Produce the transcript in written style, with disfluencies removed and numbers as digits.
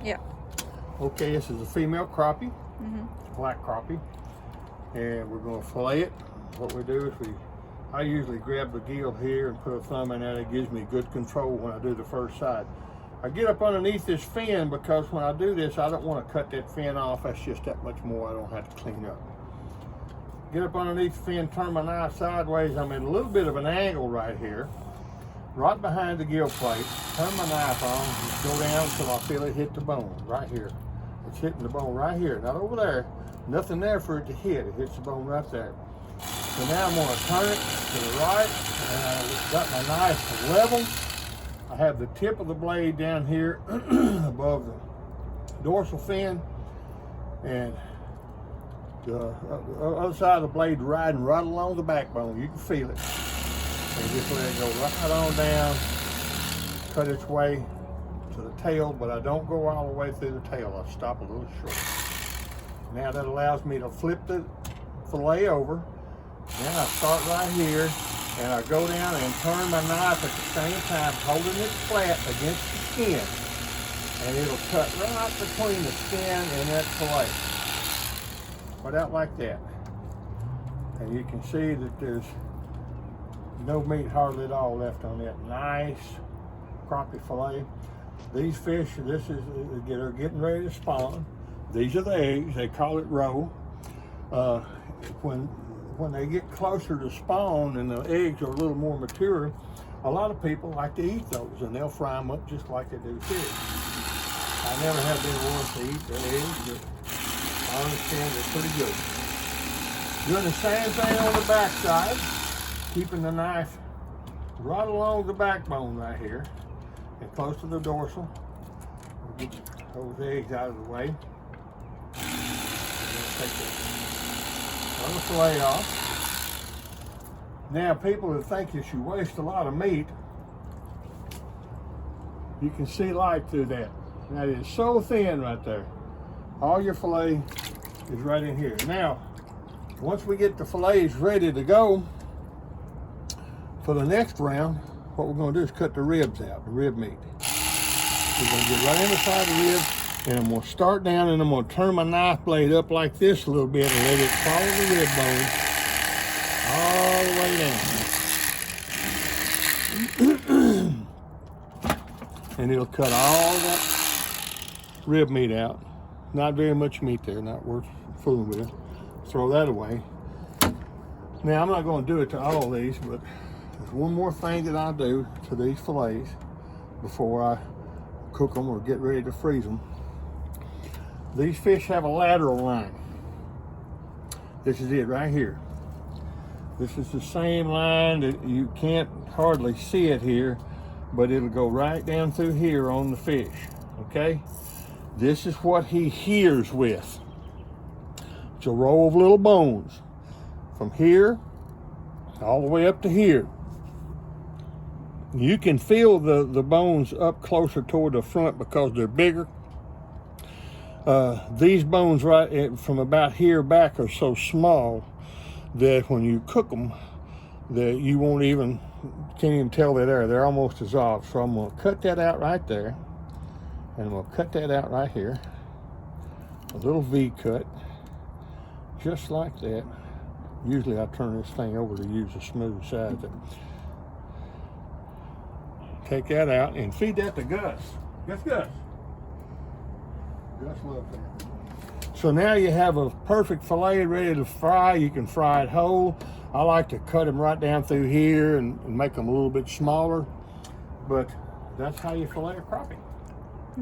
Yeah. Okay, this is a female crappie, black crappie, and we're going to fillet it. What we do is I usually grab the gill here and put a thumb in that. It gives me good control when I do the first side. I get up underneath this fin because when I do this, I don't want to cut that fin off. That's just that much more I don't have to clean up. Get up underneath the fin, turn my knife sideways. I'm in a little bit of an angle right here, right behind the gill plate. Turn my knife on, go down until I feel it hit the bone right here. It's hitting the bone right here, not over there. Nothing there for it to hit. It hits the bone right there. So now I'm going to turn it to the right, and I've got my knife level. I have the tip of the blade down here above the dorsal fin, and the other side of the blade riding right along the backbone. You can feel it. And just let it go right on down, cut its way to the tail, but I don't go all the way through the tail. I stop a little short. Now that allows me to flip the fillet over. Then I start right here, and I go down and turn my knife at the same time, holding it flat against the skin, and it'll cut right between the skin and that fillet. Right out like that. And you can see that there's no meat hardly at all left on that nice crappie fillet. These fish, they're getting ready to spawn. These are the eggs. They call it roe. When they get closer to spawn and the eggs are a little more mature, a lot of people like to eat those, and they'll fry them up just like they do fish. I never have been one to eat the eggs, but I understand they're pretty good. Doing the same thing on the back side, keeping the knife right along the backbone right here and close to the dorsal. We'll get those eggs out of the way. Take the fillet off. Now, people that think that you waste a lot of meat, you can see light through that. That is so thin right there. All your fillet is right in here. Now, once we get the fillets ready to go for the next round, what we're going to do is cut the ribs out, the rib meat. We're going to get right in the side of the rib, and I'm going to start down, and I'm going to turn my knife blade up like this a little bit and let it follow the rib bone all the way down. And it'll cut all that rib meat out. Not very much meat there, not worth fooling with. Throw that away. Now, I'm not going to do it to all these, but there's one more thing that I do to these fillets before I cook them or get ready to freeze them. These fish have a lateral line. This is it right here. This is the same line that you can't hardly see it here, but it'll go right down through here on the fish, okay? This is what he hears with. It's a row of little bones from here all the way up to here. You can feel the bones up closer toward the front because they're bigger. These bones right from about here back are so small that when you cook them, that you can't even tell they're there. They're almost dissolved. So I'm going to cut that out right there, and I'm going to cut that out right here. A little V cut, just like that. Usually I turn this thing over to use the smooth side. Take that out and feed that to Gus. Gus. Gus loves that. So now you have a perfect fillet ready to fry. You can fry it whole. I like to cut them right down through here and make them a little bit smaller. But that's how you fillet a crappie.